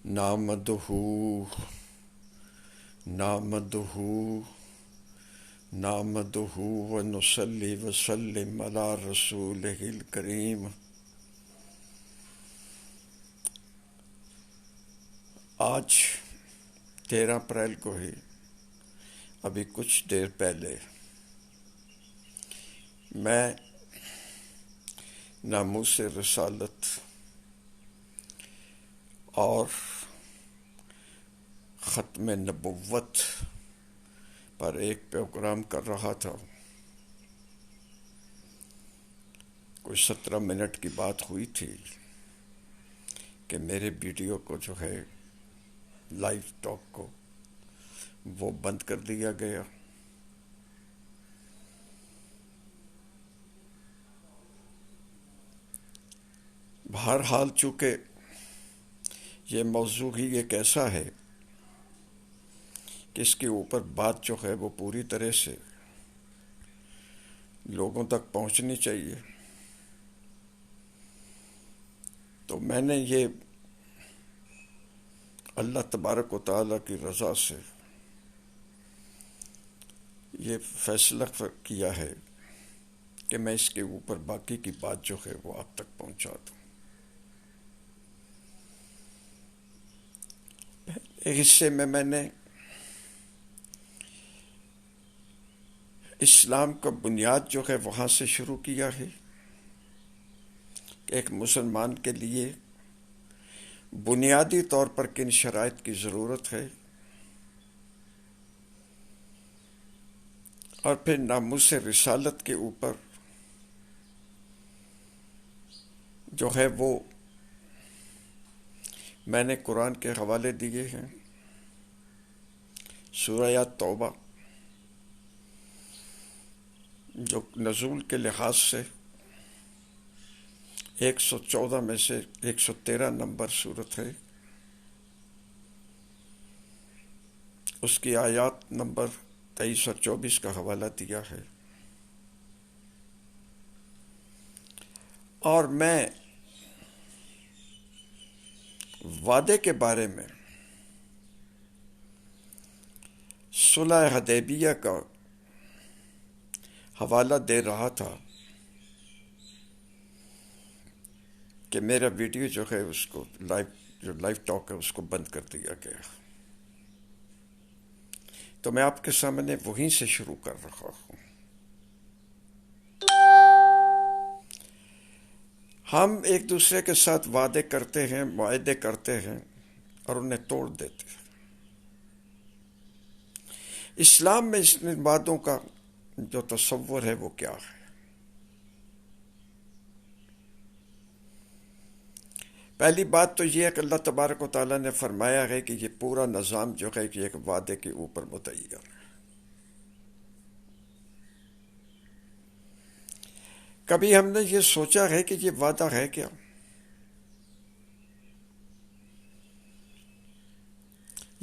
نامدہو نامدہو نامدہو ونصلی وسلم علی رسولہ الکریم۔ آج 13 اپریل کو ہی ابھی کچھ دیر پہلے میں ناموس رسالت اور ختم نبوت پر ایک پروگرام کر رہا تھا۔ کوئی 17 منٹ کی بات ہوئی تھی کہ میرے ویڈیو کو جو ہے لائیو ٹاک کو وہ بند کر دیا گیا۔ بہرحال چونکہ یہ موضوع ہی ایک ایسا ہے کہ اس کے اوپر بات جو ہے وہ پوری طرح سے لوگوں تک پہنچنی چاہیے، تو میں نے یہ اللہ تبارک و تعالیٰ کی رضا سے یہ فیصلہ کیا ہے کہ میں اس کے اوپر باقی کی بات جو ہے وہ آپ تک پہنچا دوں۔ ایک حصے میں نے اسلام کا بنیاد جو ہے وہاں سے شروع کیا ہے کہ ایک مسلمان کے لیے بنیادی طور پر کن شرائط کی ضرورت ہے، اور پھر ناموس رسالت کے اوپر جو ہے وہ میں نے قرآن کے حوالے دیے ہیں۔ سورہ توبہ جو نزول کے لحاظ سے 114 میں سے 113 نمبر سورت ہے، اس کی آیات نمبر 23 اور 24 کا حوالہ دیا ہے۔ اور میں وعدے کے بارے میں صلح حدیبیہ کا حوالہ دے رہا تھا کہ میرا ویڈیو جو ہے اس کو لائیو ٹاک ہے اس کو بند کر دیا گیا، تو میں آپ کے سامنے وہیں سے شروع کر رہا ہوں۔ ہم ایک دوسرے کے ساتھ وعدے کرتے ہیں، معاہدے کرتے ہیں اور انہیں توڑ دیتے ہیں۔ اسلام میں اس وعدوں کا جو تصور ہے وہ کیا ہے؟ پہلی بات تو یہ ہے کہ اللہ تبارک و تعالیٰ نے فرمایا ہے کہ یہ پورا نظام جو ہے کہ ایک وعدے کے اوپر متعین ہے۔ کبھی ہم نے یہ سوچا ہے کہ یہ وعدہ ہے کیا؟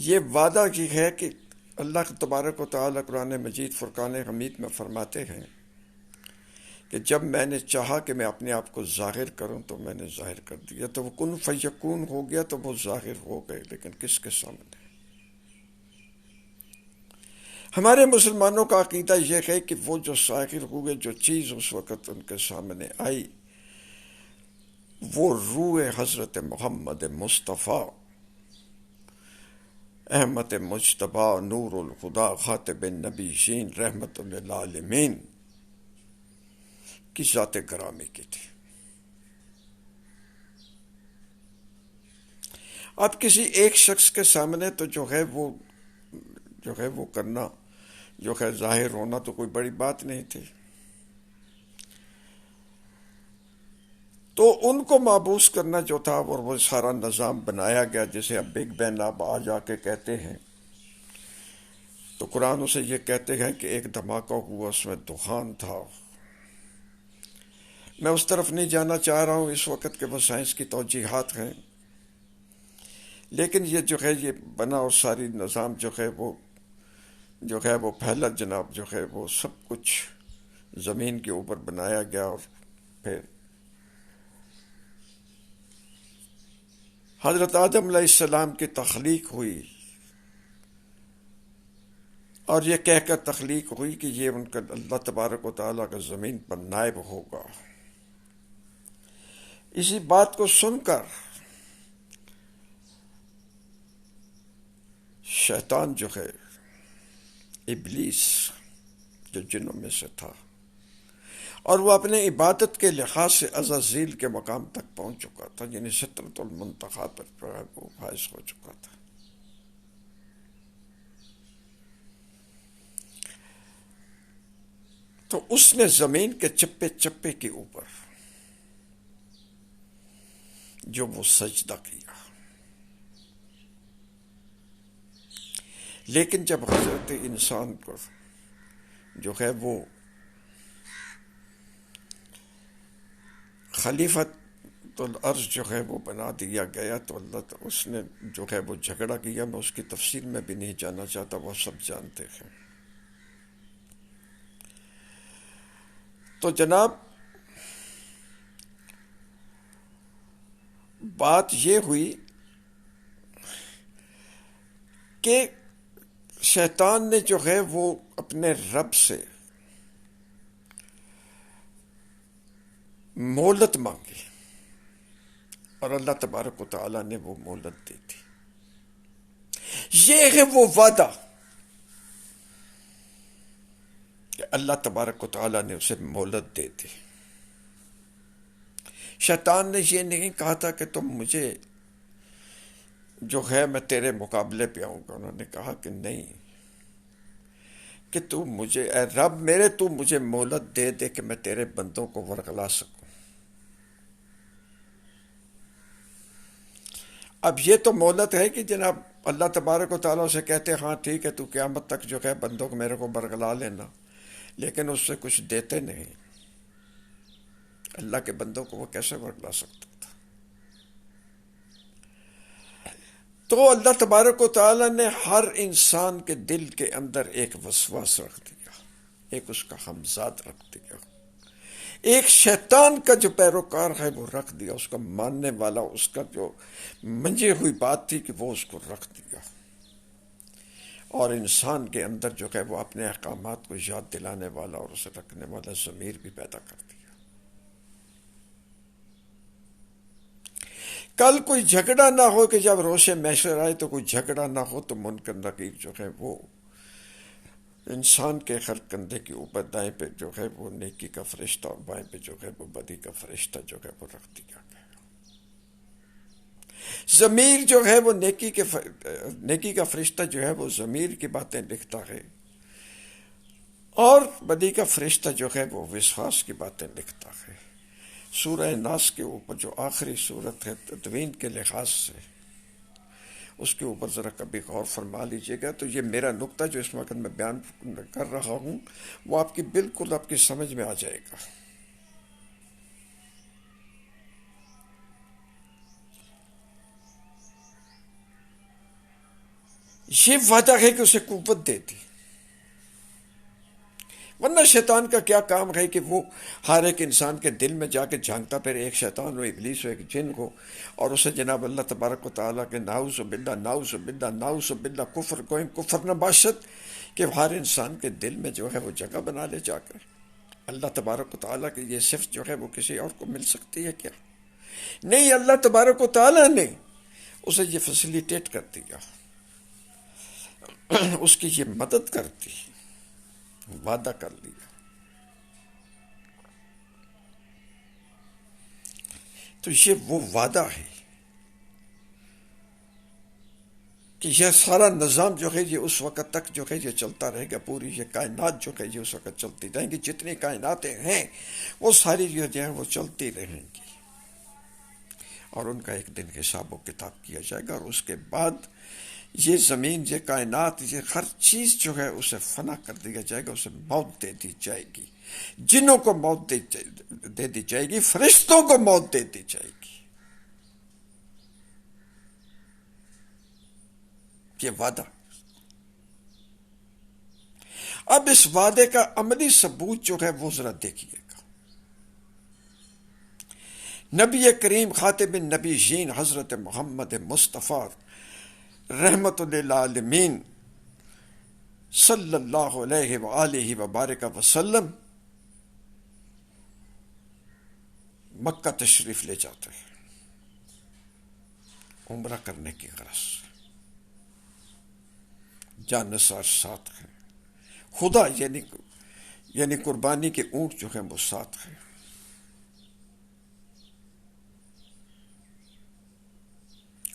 یہ وعدہ یہ ہے کہ اللہ تبارک و تعالیٰ قرآن مجید فرقان حمید میں فرماتے ہیں کہ جب میں نے چاہا کہ میں اپنے آپ کو ظاہر کروں تو میں نے ظاہر کر دیا، تو وہ کن فیکون ہو گیا تو وہ ظاہر ہو گئے، لیکن کس کے سامنے؟ ہمارے مسلمانوں کا عقیدہ یہ ہے کہ وہ جو ظاہر ہوئے، جو چیز اس وقت ان کے سامنے آئی، وہ روح حضرت محمد مصطفیٰ احمد مجتبیٰ نور الخدا خاتم النبیین رحمت للعالمین کی ذات گرامی کی تھی۔ اب کسی ایک شخص کے سامنے تو جو ہے وہ کرنا، جو ہے ظاہر ہونا تو کوئی بڑی بات نہیں تھی، تو ان کو معبوس کرنا جو تھا اور وہ سارا نظام بنایا گیا جسے اب بگ بین اب آ جا کے کہتے ہیں، تو قرآن اسے یہ کہتے ہیں کہ ایک دھماکہ ہوا، اس میں دخان تھا۔ میں اس طرف نہیں جانا چاہ رہا ہوں اس وقت کہ وہ سائنس کی توجیحات ہیں، لیکن یہ جو ہے یہ بنا اور ساری نظام جو ہے وہ پھیلا جناب، جو ہے وہ سب کچھ زمین کے اوپر بنایا گیا، اور پھر حضرت آدم علیہ السلام کی تخلیق ہوئی اور یہ کہہ کر تخلیق ہوئی کہ یہ ان کا اللہ تبارک و تعالیٰ کا زمین پر نائب ہوگا. اسی بات کو سن کر شیطان جو ہے، ابلیس جو جنوں میں سے تھا، اور وہ اپنے عبادت کے لحاظ سے عزازیل کے مقام تک پہنچ چکا تھا، یعنی سدرۃ المنتہی پر وہ فائز ہو چکا تھا. تو اس نے زمین کے چپے چپے کے اوپر جو وہ سجدہ کیا، لیکن جب حضرت انسان کو جو ہے وہ خلیفۃ الارض جو ہے وہ بنا دیا گیا، تو اللہ اس نے جو ہے وہ جھگڑا کیا. میں اس کی تفصیل میں بھی نہیں جانا چاہتا، وہ سب جانتے ہیں. تو جناب بات یہ ہوئی کہ شیطان نے جو ہے وہ اپنے رب سے مہلت مانگی اور اللہ تبارک و تعالیٰ نے وہ مہلت دی تھی. یہ ہے وہ وعدہ کہ اللہ تبارک و تعالیٰ نے اسے مہلت دے دی. شیطان نے یہ نہیں کہا تھا کہ تم مجھے جو ہے میں تیرے مقابلے پہ آؤں گا. انہوں نے کہا کہ نہیں، کہ تو مجھے اے رب میرے تو مجھے مہلت دے دے کہ میں تیرے بندوں کو ورگلا سکوں. اب یہ تو مہلت ہے کہ جناب اللہ تبارک و تعالیٰ سے کہتے ہاں ٹھیک ہے تو قیامت تک جو ہے بندوں کو میرے کو برگلا لینا، لیکن اس سے کچھ دیتے نہیں. اللہ کے بندوں کو وہ کیسے برگلا سکتا تھا؟ تو اللہ تبارک و تعالیٰ نے ہر انسان کے دل کے اندر ایک وسواس رکھ دیا، ایک اس کا ہمزاد رکھ دیا، ایک شیطان کا جو پیروکار ہے وہ رکھ دیا، اس کا ماننے والا، اس کا جو منجی ہوئی بات تھی کہ وہ اس کو رکھ دیا. اور انسان کے اندر جو ہے وہ اپنے احکامات کو یاد دلانے والا اور اسے رکھنے والا ضمیر بھی پیدا کر دیا. کل کوئی جھگڑا نہ ہو کہ جب روش محشر آئے تو کوئی جھگڑا نہ ہو تو منکر نکیر جو ہے وہ انسان کے ہر کندھے کے اوپر دائیں پہ جو ہے وہ نیکی کا فرشتہ اور بائیں پہ جو ہے وہ بدی کا فرشتہ جو ہے وہ رکھ دیا گیا. ضمیر جو ہے وہ نیکی کا فرشتہ جو ہے وہ ضمیر کی باتیں لکھتا ہے، اور بدی کا فرشتہ جو ہے وہ وسواس کی باتیں لکھتا ہے. سورہ ناس کے اوپر جو آخری صورت ہے تدوین کے لحاظ سے، اس کے اوپر ذرا کبھی غور فرما لیجئے گا. تو یہ میرا نقطہ جو اس وقت میں بیان کر رہا ہوں وہ آپ کی بالکل آپ کی سمجھ میں آ جائے گا. یہ وعدہ ہے کہ اسے قوت دے دی، ورنہ شیطان کا کیا کام ہے کہ وہ ہر ایک انسان کے دل میں جا کے جھانکتا پھر ایک شیطان ہو، ابلیس ہو، ایک جن ہو، اور اسے جناب اللہ تبارک و تعالیٰ کے نعوذ باللہ نعوذ باللہ نعوذ باللہ کفر گوئم کفر نباشت کہ ہر انسان کے دل میں جو ہے وہ جگہ بنا لے جا کر. اللہ تبارک و تعالیٰ کی یہ صفت جو ہے وہ کسی اور کو مل سکتی ہے کیا؟ نہیں، اللہ تبارک و تعالیٰ نے اسے یہ فیسیلیٹیٹ کر دیا، اس کی یہ مدد کر دی، وعدہ کر لیا. تو یہ وہ وعدہ ہے کہ یہ سارا نظام جو ہے یہ اس وقت تک جو ہے یہ چلتا رہے گا. پوری یہ کائنات جو ہے یہ اس وقت چلتی رہیں گی، جتنی کائناتیں ہیں وہ ساری جو ہے وہ چلتی رہیں گی، اور ان کا ایک دن حساب و کتاب کیا جائے گا. اور اس کے بعد یہ زمین، یہ کائنات، یہ ہر چیز جو ہے اسے فنا کر دیا جائے گا، اسے موت دے دی جائے گی. جنوں کو موت دے دی جائے گی، فرشتوں کو موت دے دی جائے گی. یہ وعدہ. اب اس وعدے کا عملی ثبوت جو ہے وہ ذرا دیکھیے گا نبی کریم خاتم النبیین حضرت محمد مصطفیٰ رحمت للعالمین صلی اللہ علیہ وآلہ وبارک وسلم مکہ تشریف لے جاتے ہیں عمرہ کرنے کی غرض سے، جانثار ساتھ ہیں، خدا یعنی قربانی کے اونٹ جو ہیں وہ ساتھ ہیں۔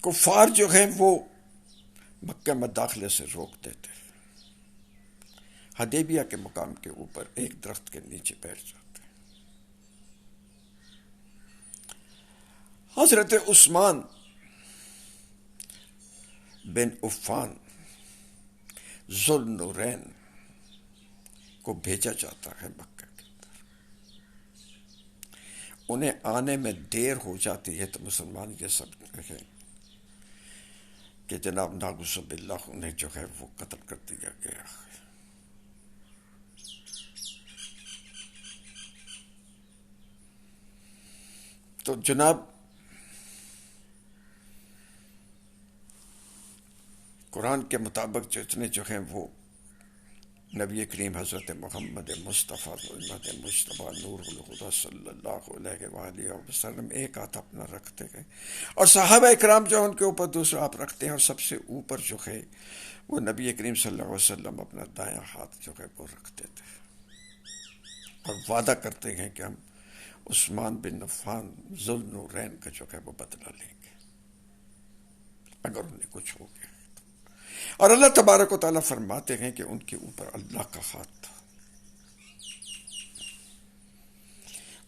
کفار جو ہیں وہ مکہ میں داخلے سے روک دیتے ہیں، حدیبیہ کے مقام کے اوپر ایک درخت کے نیچے بیٹھ جاتے ہیں۔ حضرت عثمان بن عفان ذو النورین کو بھیجا جاتا ہے مکہ کے اندر۔ انہیں آنے میں دیر ہو جاتی ہے تو مسلمان یہ سب کہیں کہ جناب ناگوذ باللہ انہیں جو ہے وہ قتل کر دیا گیا ہے۔ تو جناب قرآن کے مطابق جتنے جو ہیں وہ نبی کریم حضرت محمد مصطفیٰ نور الہدیٰ صلی اللہ علیہ وآلہ وسلم ایک ہاتھ اپنا رکھتے ہیں، اور صحابہ اکرام جو ان کے اوپر دوسرا ہاتھ رکھتے ہیں، اور سب سے اوپر جو ہے وہ نبی کریم صلی اللہ علیہ وسلم اپنا دایاں ہاتھ جو ہے وہ رکھتے تھے، اور وعدہ کرتے ہیں کہ ہم عثمان بن عفان ذو النورین کا جو ہے وہ بدلہ لیں گے اگر انہیں کچھ ہو گیا۔ اور اللہ تبارک و تعالیٰ فرماتے ہیں کہ ان کے اوپر اللہ کا ہاتھ تھا۔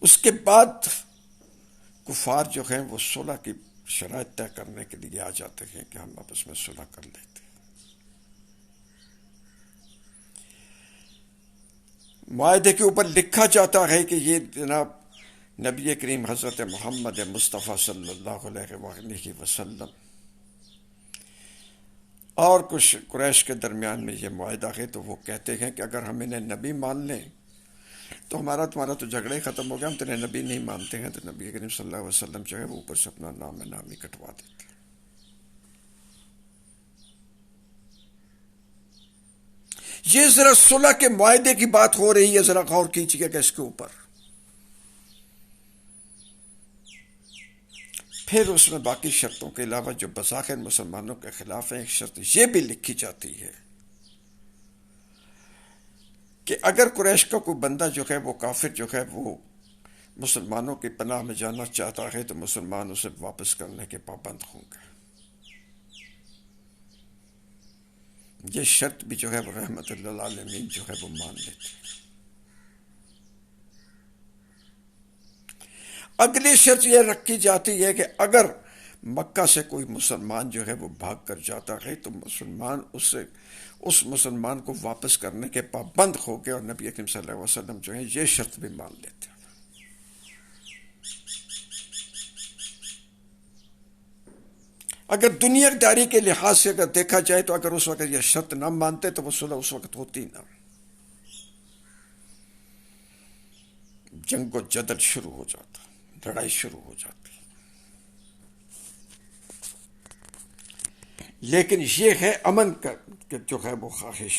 اس کے بعد کفار جو ہیں وہ صلح کی شرائط طے کرنے کے لیے آ جاتے ہیں کہ ہم آپس میں صلح کر لیتے ہیں۔ معاہدے کے اوپر لکھا جاتا ہے کہ یہ جناب نبی کریم حضرت محمد مصطفیٰ صلی اللہ علیہ وآلہ وسلم اور کچھ قریش کے درمیان میں یہ معاہدہ ہے، تو وہ کہتے ہیں کہ اگر ہم انہیں نبی مان لیں تو تمہارا تو جھگڑے ہی ختم ہو گیا، ہم تمہیں نبی نہیں مانتے ہیں، تو نبی کریم صلی اللہ علیہ وسلم جو ہے وہ اوپر سے اپنا نامی کٹوا دیتے ہیں۔ یہ ذرا صلح کے معاہدے کی بات ہو رہی ہے، ذرا غور کیجیے گا اس کے اوپر۔ پھر اس میں باقی شرطوں کے علاوہ جو بظاہر مسلمانوں کے خلاف ہیں، ایک شرط یہ بھی لکھی جاتی ہے کہ اگر قریش کا کوئی بندہ جو ہے وہ کافر جو ہے وہ مسلمانوں کی پناہ میں جانا چاہتا ہے تو مسلمان اسے واپس کرنے کے پابند ہوں گے۔ یہ شرط بھی جو ہے وہ رحمت للعالمین جو ہے وہ مان لیتے ہیں۔ اگلی شرط یہ رکھی جاتی ہے کہ اگر مکہ سے کوئی مسلمان جو ہے وہ بھاگ کر جاتا ہے تو مسلمان اس مسلمان کو واپس کرنے کے پابند ہو گئے، اور نبی اکرم صلی اللہ علیہ وسلم جو ہے یہ شرط بھی مان لیتے ہیں۔ اگر دنیا داری کے لحاظ سے اگر دیکھا جائے تو اگر اس وقت یہ شرط نہ مانتے تو وہ صلح اس وقت ہوتی نہ، جنگ و جدل شروع ہو جاتا، لڑائی شروع ہو جاتی۔ لیکن یہ ہے امن کا جو ہے وہ خواہش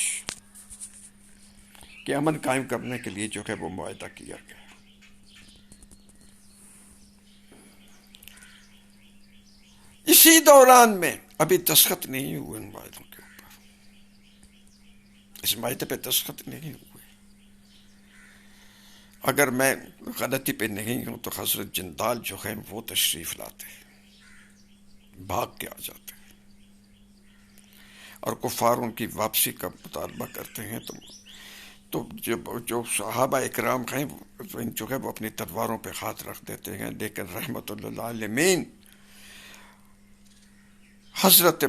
کہ امن قائم کرنے کے لیے جو ہے وہ معاہدہ کیا گیا۔ اسی دوران میں ابھی دستخط نہیں ہوئے ان معاہدوں کے اوپر، اس معاہدے پہ دستخط نہیں ہوئے۔ اگر میں غلطی پہ نہیں ہوں تو حضرت جندال جو ہے وہ تشریف لاتے ہیں، بھاگ کے آ جاتے ہیں، اور کفار ان کی واپسی کا مطالبہ کرتے ہیں، تو جو صحابہ اکرام ہیں جو ہے وہ اپنی تلواروں پہ ہاتھ رکھ دیتے ہیں، لیکن رحمت للعالمین حضرت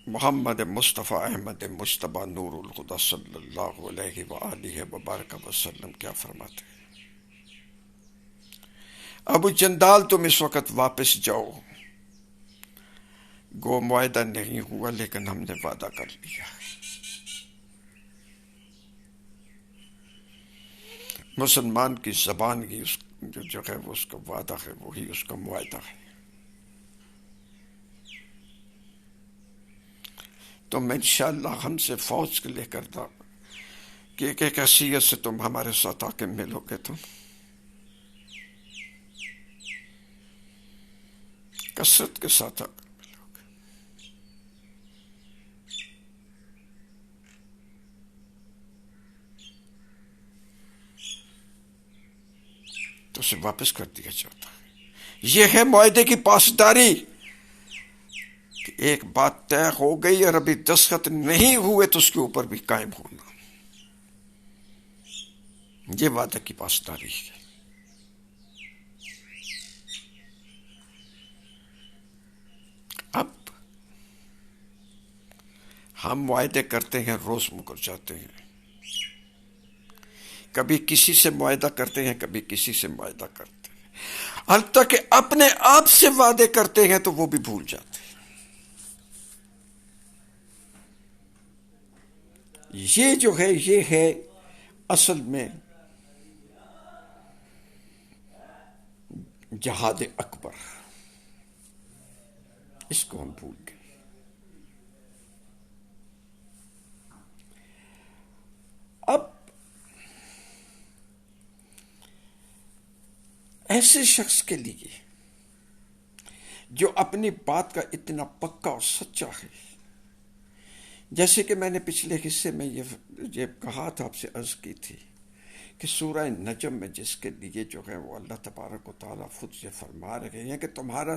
محمد مصطفیٰ احمد مجتبیٰ نور الہدیٰ صلی اللہ علیہ وآلہ وبارک وسلم کیا فرماتے ہیں؟ ابو جندال تم اس وقت واپس جاؤ، گو معاہدہ نہیں ہوا لیکن ہم نے وعدہ کر لیا۔ مسلمان کی زبان کی جو ہے وہ اس کا وعدہ ہے، وہی اس کا معاہدہ ہے۔ تو میں انشاءاللہ ہم سے فوج لے کر دا کہ ایک حیثیت سے تم ہمارے ساتھ آ کے ملو گے، تم کثرت کے ساتھ آ کر ملو گے۔ تو اسے واپس کر دیا جاتا ہے۔ یہ ہے معاہدے کی پاسداری، کہ ایک بات طے ہو گئی اور ابھی دستخط نہیں ہوئے تو اس کے اوپر بھی قائم ہونا، یہ وعدے کی پاسداری ہے۔ اب ہم معاہدے کرتے ہیں، روز مکر جاتے ہیں، کبھی کسی سے معاہدہ کرتے ہیں، کبھی کسی سے معاہدہ کرتے ہیں، حتیٰ کہ اپنے آپ سے وعدے کرتے ہیں تو وہ بھی بھول جاتے ہیں۔ یہ جو ہے، یہ ہے اصل میں جہاد اکبر، اس کو ہم بھول گئے۔ اب ایسے شخص کے لیے جو اپنی بات کا اتنا پکا اور سچا ہے، جیسے کہ میں نے پچھلے حصے میں یہ کہا تھا، آپ سے عرض کی تھی کہ سورہ نجم میں جس کے لیے جو ہے وہ اللہ تبارک و تعالیٰ خود سے فرما رہے ہیں کہ تمہارا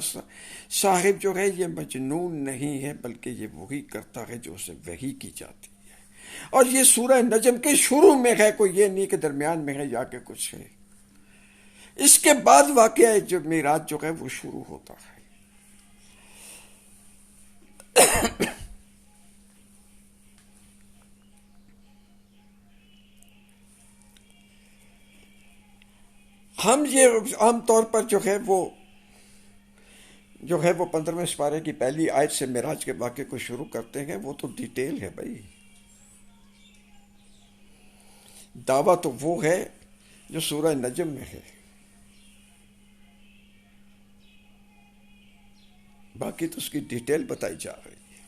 صاحب جو ہے یہ مجنون نہیں ہے، بلکہ یہ وہی کرتا ہے جو اسے وحی کی جاتی ہے۔ اور یہ سورہ نجم کے شروع میں ہے، کوئی یہ نہیں کہ درمیان میں ہے یا کہ کچھ ہے۔ اس کے بعد واقعہ جو معراج جو ہے وہ شروع ہوتا ہے۔ ہم یہ عام طور پر جو ہے وہ 15ویں سپارے کی پہلی آیت سے معراج کے واقعے کو شروع کرتے ہیں، وہ تو ڈیٹیل ہے بھائی۔ دعویٰ تو وہ ہے جو سورہ نجم میں ہے، باقی تو اس کی ڈیٹیل بتائی جا رہی ہے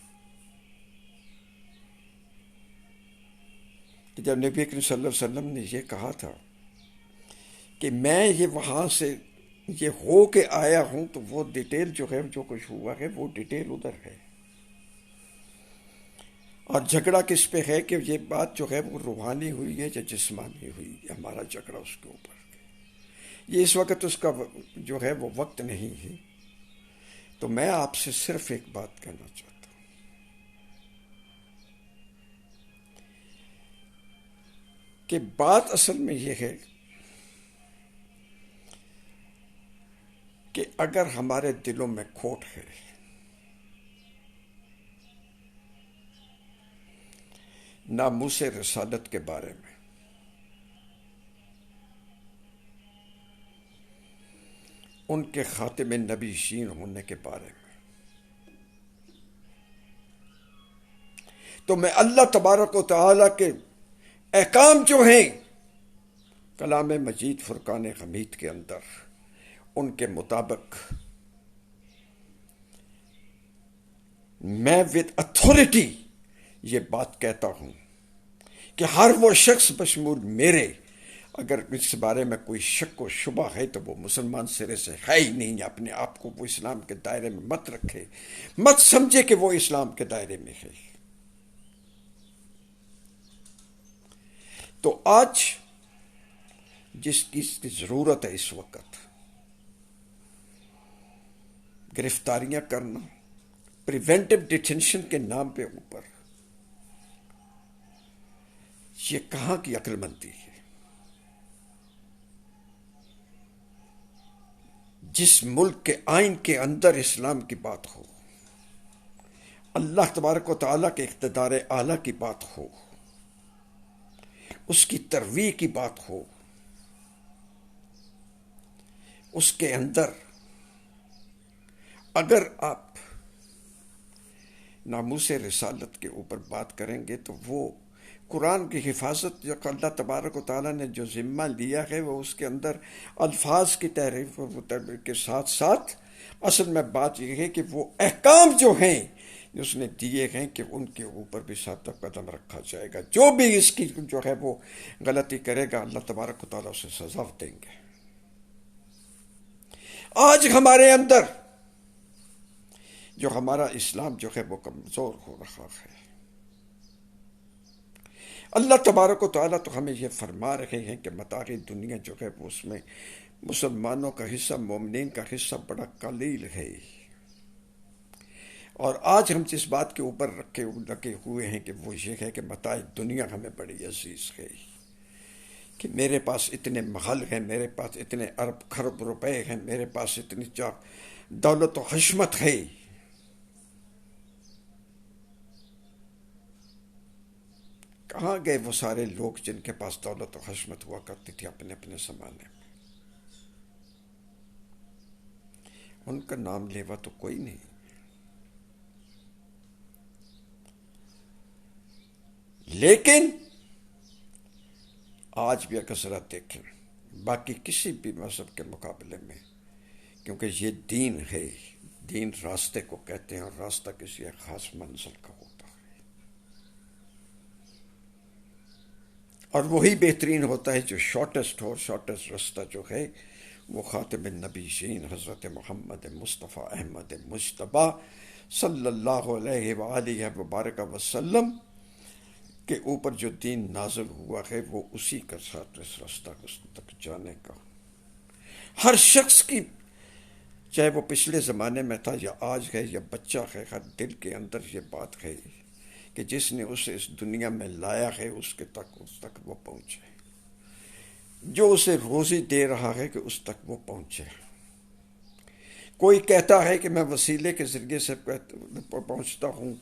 کہ جب نبی کریم صلی اللہ علیہ وسلم نے یہ کہا تھا کہ میں یہ وہاں سے یہ ہو کے آیا ہوں، تو وہ ڈیٹیل جو ہے، جو کچھ ہوا ہے وہ ڈیٹیل ادھر ہے۔ اور جھگڑا کس پہ ہے کہ یہ بات جو ہے وہ روحانی ہوئی ہے یا جسمانی ہوئی ہے، ہمارا جھگڑا اس کے اوپر۔ یہ اس وقت اس کا جو ہے وہ وقت نہیں ہے، تو میں آپ سے صرف ایک بات کہنا چاہتا ہوں کہ بات اصل میں یہ ہے کہ اگر ہمارے دلوں میں کھوٹ ہے، ناموس رسالت کے بارے میں، ان کے خاتم نبی شین ہونے کے بارے میں، تو میں اللہ تبارک و تعالیٰ کے احکام جو ہیں کلام مجید فرقان حمید کے اندر، ان کے مطابق میں ود اتھارٹی یہ بات کہتا ہوں کہ ہر وہ شخص بشمول میرے، اگر اس بارے میں کوئی شک و شبہ ہے تو وہ مسلمان سرے سے ہے ہی نہیں، اپنے آپ کو وہ اسلام کے دائرے میں مت رکھے، مت سمجھے کہ وہ اسلام کے دائرے میں ہے۔ تو آج جس چیز کی ضرورت ہے اس وقت، گرفتاریاں کرنا پریونٹیو ڈیٹینشن کے نام پہ اوپر، یہ کہاں کی عقل مندی ہے؟ جس ملک کے آئین کے اندر اسلام کی بات ہو، اللہ تبارک و تعالیٰ کے اقتدار اعلیٰ کی بات ہو، اس کی ترویع کی بات ہو، اس کے اندر اگر آپ ناموس رسالت کے اوپر بات کریں گے تو وہ قرآن کی حفاظت جو اللہ تبارک و تعالیٰ نے جو ذمہ لیا ہے وہ اس کے اندر الفاظ کی تعریف کے ساتھ ساتھ اصل میں بات یہ ہے کہ وہ احکام جو ہیں اس نے دیے ہیں کہ ان کے اوپر بھی ثابت قدم رکھا جائے گا. جو بھی اس کی جو ہے وہ غلطی کرے گا اللہ تبارک و تعالیٰ اسے سزا دیں گے. آج ہمارے اندر جو ہمارا اسلام جو ہے وہ کمزور ہو رہا ہے. اللہ تبارک و تعالیٰ تو ہمیں یہ فرما رہے ہیں کہ متاع دنیا جو ہے وہ اس میں مسلمانوں کا حصہ، مومنین کا حصہ بڑا قلیل ہے. اور آج ہم جس بات کے اوپر لگے ہوئے ہیں کہ وہ یہ ہے کہ متاع دنیا ہمیں بڑی عزیز ہے، کہ میرے پاس اتنے محل ہیں، میرے پاس اتنے ارب خرب روپے ہیں، میرے پاس اتنی دولت و حشمت ہے. کہاں گئے وہ سارے لوگ جن کے پاس دولت و حشمت ہوا کرتی تھی اپنے اپنے زمانے میں؟ ان کا نام لیوا تو کوئی نہیں. لیکن آج بھی اگر ذرا دیکھیں باقی کسی بھی مذہب کے مقابلے میں، کیونکہ یہ دین ہے، دین راستے کو کہتے ہیں، اور راستہ کسی ایک خاص منزل کا ہوتا ہے، اور وہی بہترین ہوتا ہے جو شارٹیسٹ ہو. شارٹیسٹ راستہ جو ہے وہ خاتم النبیین حضرت محمد مصطفیٰ احمد مجتبیٰ صلی اللہ علیہ وآلہ وبارک وسلم کے اوپر جو دین نازل ہوا ہے وہ اسی کا شارٹیسٹ راستہ اس تک جانے کا. ہر شخص کی، چاہے وہ پچھلے زمانے میں تھا یا آج ہے یا بچہ ہے، ہر دل کے اندر یہ بات ہے کہ جس نے اسے اس دنیا میں لایا ہے اس تک وہ پہنچے، جو اسے روزی دے رہا ہے کہ اس تک وہ پہنچے. کوئی کہتا ہے کہ میں وسیلے کے ذریعے سے پہنچتا ہوں،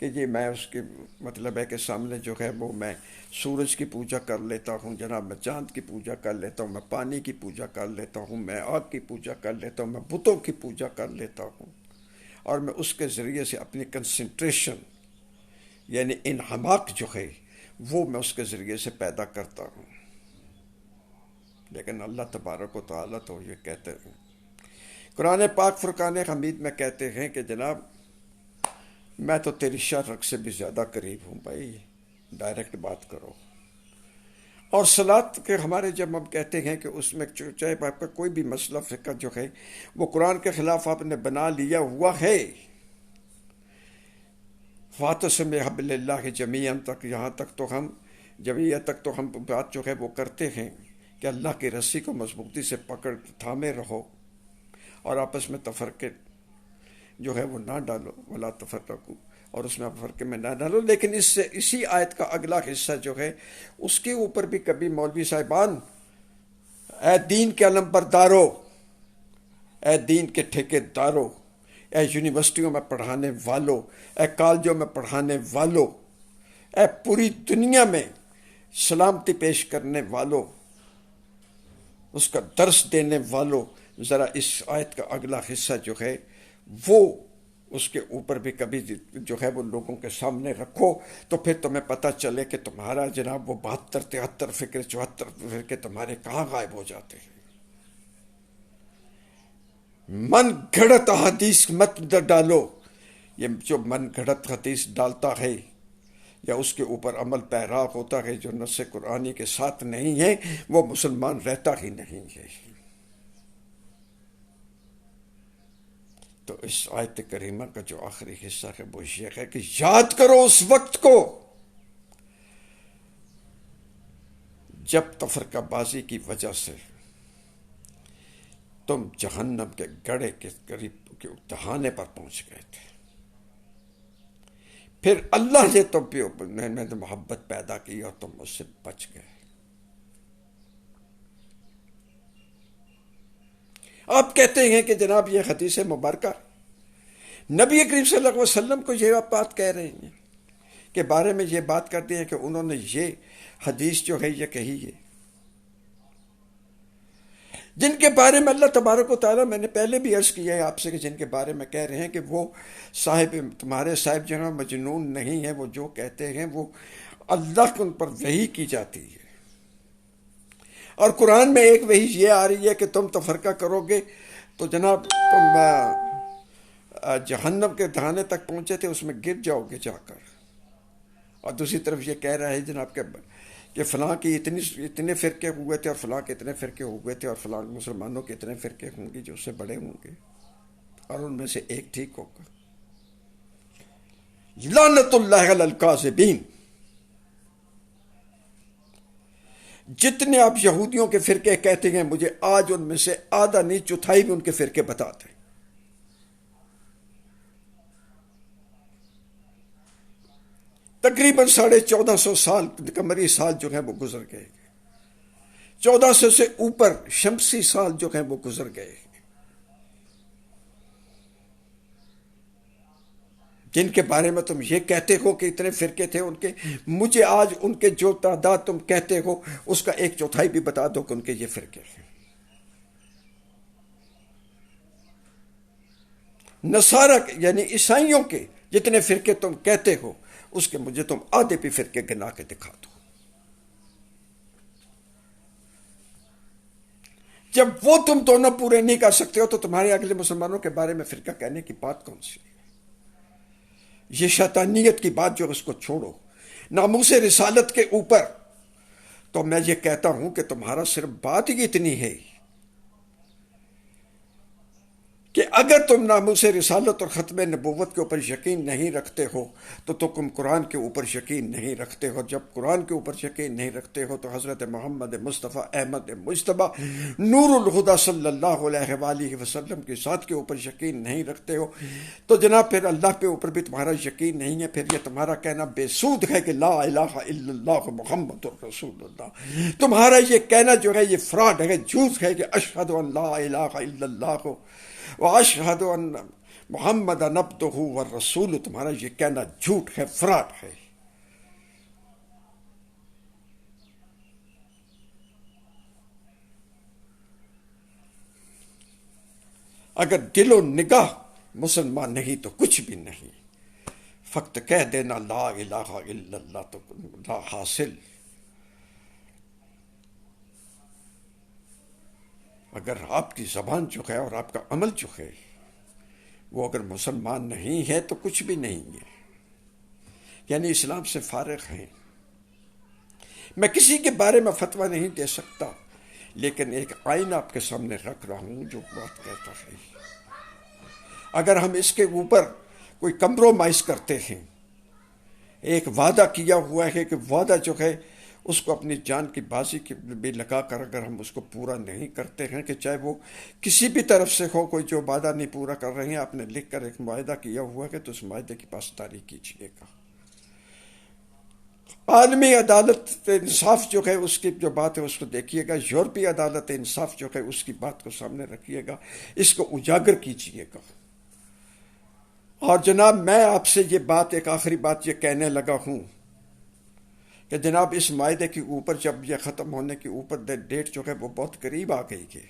کہ یہ میں اس کے مطلب ہے کہ سامنے جو ہے وہ میں سورج کی پوجا کر لیتا ہوں، جناب میں چاند کی پوجا کر لیتا ہوں، میں پانی کی پوجا کر لیتا ہوں، میں آگ کی پوجا کر لیتا ہوں، میں بتوں کی پوجا کر لیتا ہوں، اور میں اس کے ذریعے سے اپنی کنسنٹریشن یعنی انہماک جو ہے وہ میں اس کے ذریعے سے پیدا کرتا ہوں. لیکن اللہ تبارک و تعالیٰ تو یہ کہتے ہیں، قرآن پاک فرقان حمید میں کہتے ہیں کہ جناب میں تو تیری شرک سے بھی زیادہ قریب ہوں، بھائی ڈائریکٹ بات کرو. اور صلاۃ کے ہمارے جب ہم کہتے ہیں کہ اس میں چاہے آپ کا کوئی بھی مسئلہ فقہ جو ہے وہ قرآن کے خلاف آپ نے بنا لیا ہوا ہے، فَاعْتَصِمُوا بِحَبْلِ اللَّهِ جَمِيعًا تک، یہاں تک تو ہم جمعیت تک تو ہم بات جو ہے وہ کرتے ہیں کہ اللہ کی رسی کو مضبوطی سے پکڑ تھامے رہو اور آپس میں تفرقے جو ہے وہ نہ ڈالو، وَلَا تَفَرَّقُوا، اور اس میں فرقے میں نہ ڈالو. لیکن اس سے اسی آیت کا اگلا حصہ جو ہے اس کے اوپر بھی کبھی مولوی صاحبان، اے دین کے علم بردارو، اے دین کے ٹھیکے دارو، اے یونیورسٹیوں میں پڑھانے والوں، اے کالجوں میں پڑھانے والوں، اے پوری دنیا میں سلامتی پیش کرنے والوں، اس کا درس دینے والوں، ذرا اس آیت کا اگلا حصہ جو ہے وہ اس کے اوپر بھی کبھی جو ہے وہ لوگوں کے سامنے رکھو، تو پھر تمہیں پتہ چلے کہ تمہارا جناب وہ 72 73 فکر 74 فرقے تمہارے کہاں غائب ہو جاتے ہیں. من گھڑت حدیث مت ڈالو. یہ جو من گھڑت حدیث ڈالتا ہے یا اس کے اوپر عمل پیرا ہوتا ہے جو نص قرآنی کے ساتھ نہیں ہے، وہ مسلمان رہتا ہی نہیں ہے. تو اس آیت کریمہ کا جو آخری حصہ ہے وہ یہ ہے کہ یاد کرو اس وقت کو جب تفرقہ بازی کی وجہ سے تم جہنم کے گڑھے کے قریب کے دہانے پر پہنچ گئے تھے. پھر اللہ نے تم پہ محبت پیدا کی اور تم اس سے بچ گئے. آپ کہتے ہیں کہ جناب یہ حدیث مبارکہ نبی کریم صلی اللہ علیہ وسلم کو یہ آپ بات کہہ رہے ہیں کہ بارے میں یہ بات کرتے ہیں کہ انہوں نے یہ حدیث جو ہے یہ کہی ہے، جن کے بارے میں اللہ تبارک و تعالیٰ، میں نے پہلے بھی عرض کیا ہے آپ سے کہ جن کے بارے میں کہہ رہے ہیں کہ وہ تمہارے صاحب جناب مجنون نہیں ہیں، وہ جو کہتے ہیں وہ اللہ کی ان پر وحی کی جاتی ہے، اور قرآن میں ایک وحی یہ آ رہی ہے کہ تم تفرقہ کرو گے تو جناب تم جہنم کے دہانے تک پہنچے تھے اس میں گر جاؤ گے جا کر، اور دوسری طرف یہ کہہ رہا ہے جناب کہ فلاں کی اتنے فرقے ہوئے تھے اور فلاں کے اتنے فرقے ہوئے تھے اور فلاں مسلمانوں کے اتنے فرقے ہوں گے جو اس سے بڑے ہوں گے اور ان میں سے ایک ٹھیک ہوگا۔ لعنت اللہ علی الکاذبین۔ جتنے آپ یہودیوں کے فرقے کہتے ہیں مجھے آج ان میں سے آدھا نہیں چوتھائی بھی ان کے فرقے بتاتے ہیں۔ تقریباً 1450 سال قمری سال جو ہیں وہ گزر گئے، 1400 سے اوپر شمسی سال جو ہیں وہ گزر گئے، جن کے بارے میں تم یہ کہتے ہو کہ اتنے فرقے تھے ان کے، مجھے آج ان کے جو تعداد تم کہتے ہو اس کا 1/4 بھی بتا دو کہ ان کے یہ فرقے ہیں۔ نصارہ یعنی عیسائیوں کے جتنے فرقے تم کہتے ہو اس کے مجھے تم آدھے بھی فرقے گنا کے دکھا دو۔ جب وہ تم دونوں پورے نہیں کر سکتے ہو تو تمہارے اگلے مسلمانوں کے بارے میں فرقہ کہنے کی بات کون سی؟ یہ شیطانیت کی بات جو اس کو چھوڑو۔ ناموس رسالت کے اوپر تو میں یہ کہتا ہوں کہ تمہارا صرف بات ہی اتنی ہے کہ اگر تم ناموس رسالت اور ختم نبوت کے اوپر یقین نہیں رکھتے ہو تو تم قرآن کے اوپر یقین نہیں رکھتے ہو۔ جب قرآن کے اوپر یقین نہیں رکھتے ہو تو حضرت محمد مصطفیٰ احمد مجتبی نور الہدیٰ صلی اللہ علیہ وآلہ وسلم کی ذات کے اوپر یقین نہیں رکھتے ہو تو جناب پھر اللہ کے اوپر بھی تمہارا یقین نہیں ہے۔ پھر یہ تمہارا کہنا بے سود ہے کہ لا الہ الا اللہ محمد رسول اللہ۔ تمہارا یہ کہنا جو ہے یہ فراڈ ہے، جھوٹ ہے کہ اشہد ان لا الہ الا اللہ واشہد ان محمد عبدہ والرسول۔ تمہارا یہ کہنا جھوٹ ہے، فراڈ ہے۔ اگر دل و نگاہ مسلمان نہیں تو کچھ بھی نہیں، فقط کہہ دینا لا الہ الا اللہ تو لا حاصل۔ اگر آپ کی زبان جو ہے اور آپ کا عمل جو ہے وہ اگر مسلمان نہیں ہے تو کچھ بھی نہیں ہے، یعنی اسلام سے فارغ ہیں۔ میں کسی کے بارے میں فتویٰ نہیں دے سکتا، لیکن ایک آئین آپ کے سامنے رکھ رہا ہوں جو بات کہتا ہے۔ اگر ہم اس کے اوپر کوئی کمپرومائز کرتے ہیں، ایک وعدہ کیا ہوا ہے کہ وعدہ جو ہے اس کو اپنی جان کی بازی کی بھی لگا کر اگر ہم اس کو پورا نہیں کرتے ہیں، کہ چاہے وہ کسی بھی طرف سے ہو، کوئی جو وعدہ نہیں پورا کر رہے ہیں، آپ نے لکھ کر ایک معاہدہ کیا ہوا ہے تو اس معاہدے کی پاسداری کیجیے گا۔ عالمی عدالت انصاف جو ہے اس کی جو بات ہے اس کو دیکھیے گا، یورپی عدالت انصاف جو ہے اس کی بات کو سامنے رکھیے گا، اس کو اجاگر کیجیے گا۔ اور جناب میں آپ سے یہ بات ایک آخری بات یہ کہنے لگا ہوں کہ جناب اس معاہدے کے اوپر جب یہ ختم ہونے کے اوپر ڈیٹ جو ہے وہ بہت قریب آ گئی ہے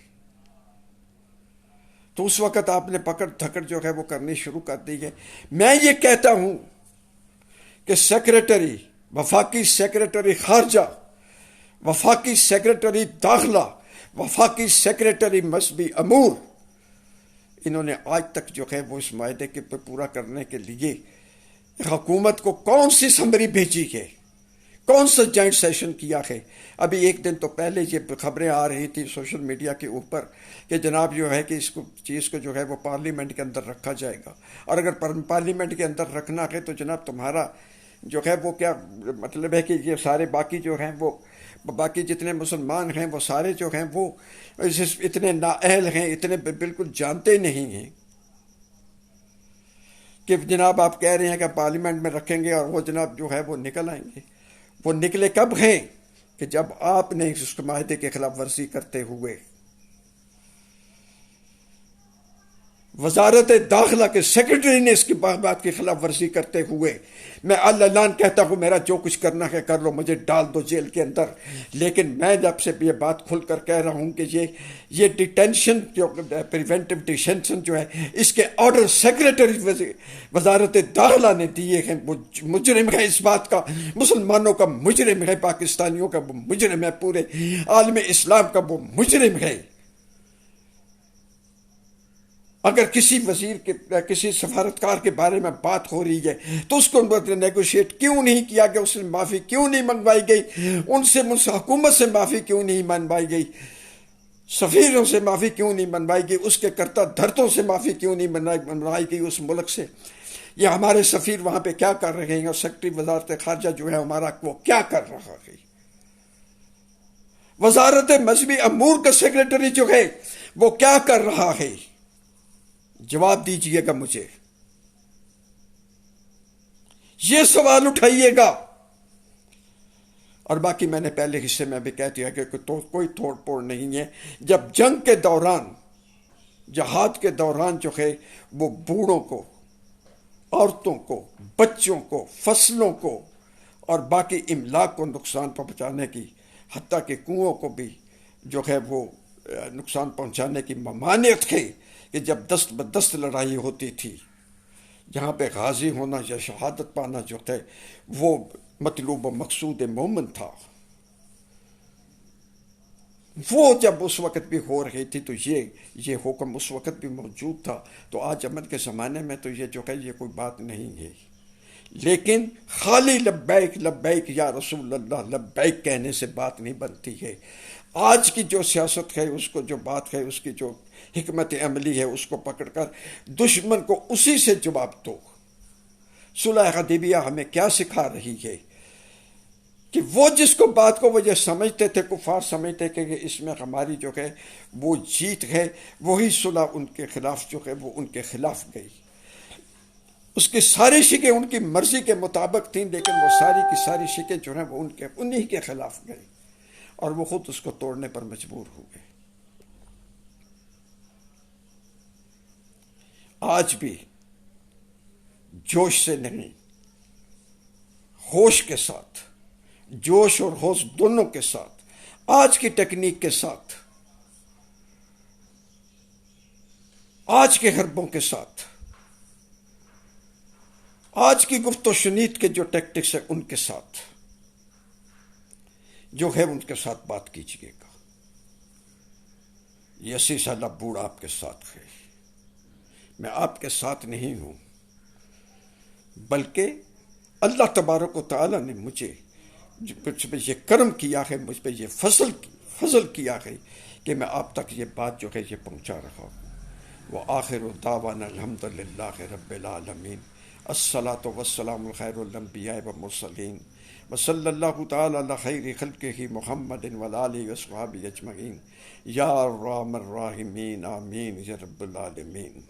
تو اس وقت آپ نے پکڑ دھکڑ جو ہے وہ کرنی شروع کر دی ہے۔ میں یہ کہتا ہوں کہ سیکریٹری، وفاقی سیکریٹری خارجہ، وفاقی سیکریٹری داخلہ، وفاقی سیکریٹری مذہبی امور، انہوں نے آج تک جو ہے وہ اس معاہدے کے پورا کرنے کے لیے حکومت کو کون سی سمری بھیجی ہے، کون سا جوائنٹ سیشن کیا ہے؟ ابھی ایک دن تو پہلے یہ خبریں آ رہی تھی سوشل میڈیا کے اوپر کہ جناب جو ہے کہ اس کو چیز کو جو ہے وہ پارلیمنٹ کے اندر رکھا جائے گا، اور اگر پارلیمنٹ کے اندر رکھنا ہے تو جناب تمہارا جو ہے وہ کیا مطلب ہے کہ یہ سارے باقی جو ہیں وہ باقی جتنے مسلمان ہیں وہ سارے جو ہیں وہ اتنے نااہل ہیں، اتنے بالکل جانتے نہیں ہیں کہ جناب آپ کہہ رہے ہیں کہ پارلیمنٹ میں رکھیں گے اور وہ جناب جو ہے وہ نکل آئیں گے۔ وہ نکلے کب ہیں؟ کہ جب آپ نے اس معاہدے کی خلاف ورزی کرتے ہوئے وزارت داخلہ کے سیکرٹری نے اس کی بات کی خلاف ورزی کرتے ہوئے میں اعلان کہتا ہوں میرا جو کچھ کرنا ہے کر لو، مجھے ڈال دو جیل کے اندر، لیکن میں جب سے یہ بات کھل کر کہہ رہا ہوں کہ یہ ڈیٹینشن جو پریونٹیو ڈیٹینشن جو ہے اس کے آرڈر سیکرٹری وزارت داخلہ نے دیے ہیں، وہ مجرم ہے اس بات کا، مسلمانوں کا مجرم ہے، پاکستانیوں کا وہ مجرم ہے، پورے عالم اسلام کا وہ مجرم ہے۔ اگر کسی وزیر کے کسی سفارتکار کے بارے میں بات ہو رہی ہے تو اس کو نیگوشیٹ کیوں نہیں کیا گیا، اس سے معافی کیوں نہیں منگوائی گئی، ان سے حکومت سے معافی کیوں نہیں منگوائی گئی، سفیروں سے معافی کیوں نہیں منگوائی گئی، اس کے کرتا دھرتوں سے معافی کیوں نہیں منگوائی گئی اس ملک سے۔ یہ ہمارے سفیر وہاں پہ کیا کر رہے ہیں، اور سیکرٹری وزارت خارجہ جو ہے ہمارا وہ کیا کر رہا ہے۔ وزارت مذہبی امور کا سیکرٹری جو ہے وہ کیا کر رہا ہے، جواب دیجئے گا مجھے، یہ سوال اٹھائیے گا۔ اور باقی میں نے پہلے حصے میں بھی کہہ دیا کہ کوئی توڑ پھوڑ نہیں ہے۔ جب جنگ کے دوران، جہاد کے دوران جو ہے وہ بوڑھوں کو، عورتوں کو، بچوں کو، فصلوں کو اور باقی املاک کو نقصان پہنچانے کی، حتیٰ کہ کنوؤں کو بھی جو ہے وہ نقصان پہنچانے کی ممانعت ہے کہ جب دست بدست لڑائی ہوتی تھی، جہاں پہ غازی ہونا یا شہادت پانا جو تھے وہ مطلوب و مقصود مومن تھا، وہ جب اس وقت بھی ہو رہی تھی تو یہ حکم اس وقت بھی موجود تھا۔ تو آج امن کے زمانے میں تو یہ جو ہے یہ کوئی بات نہیں ہے، لیکن خالی لبیک لبیک یا رسول اللہ لبیک کہنے سے بات نہیں بنتی ہے۔ آج کی جو سیاست ہے، اس کو جو بات ہے، اس کی جو حکمت عملی ہے، اس کو پکڑ کر دشمن کو اسی سے جواب دو۔ صلح حدیبیہ ہمیں کیا سکھا رہی ہے کہ وہ جس کو بات کو وہ یہ سمجھتے تھے، کفار سمجھتے کہ اس میں ہماری جو ہے وہ جیت ہے، وہی صلح ان کے خلاف جو ہے وہ ان کے خلاف گئی۔ اس کی ساری شکیں ان کی مرضی کے مطابق تھیں، لیکن وہ ساری کی ساری شکیں جو ہیں وہ انہی کے خلاف گئی، اور وہ خود اس کو توڑنے پر مجبور ہوئے۔ آج بھی جوش سے نہیں، ہوش کے ساتھ، جوش اور ہوش دونوں کے ساتھ، آج کی ٹیکنیک کے ساتھ، آج کے حربوں کے ساتھ، آج کی گفت و شنید کے جو ٹیکٹکس ہیں ان کے ساتھ جو ہے ان کے ساتھ بات کیجیے گا۔ یہ 80 سالہ بوڑھا آپ کے ساتھ ہے، میں آپ کے ساتھ نہیں ہوں، بلکہ اللہ تبارک و تعالیٰ نے مجھے پہ یہ کرم کیا ہے، مجھ پہ یہ فضل کیا ہے کہ میں آپ تک یہ بات جو ہے یہ پہنچا رہا ہوں۔ وآخر دعوانا الحمدللہ رب العالمین، الصلاۃ والسلام خیر الانبیاء والمرسلین، وصلی اللہ تعالی علی خیر خلقہ محمد وآلہ وصحبہ اجمعین، یا ارحم الراحمین، آمین یا رب العالمین۔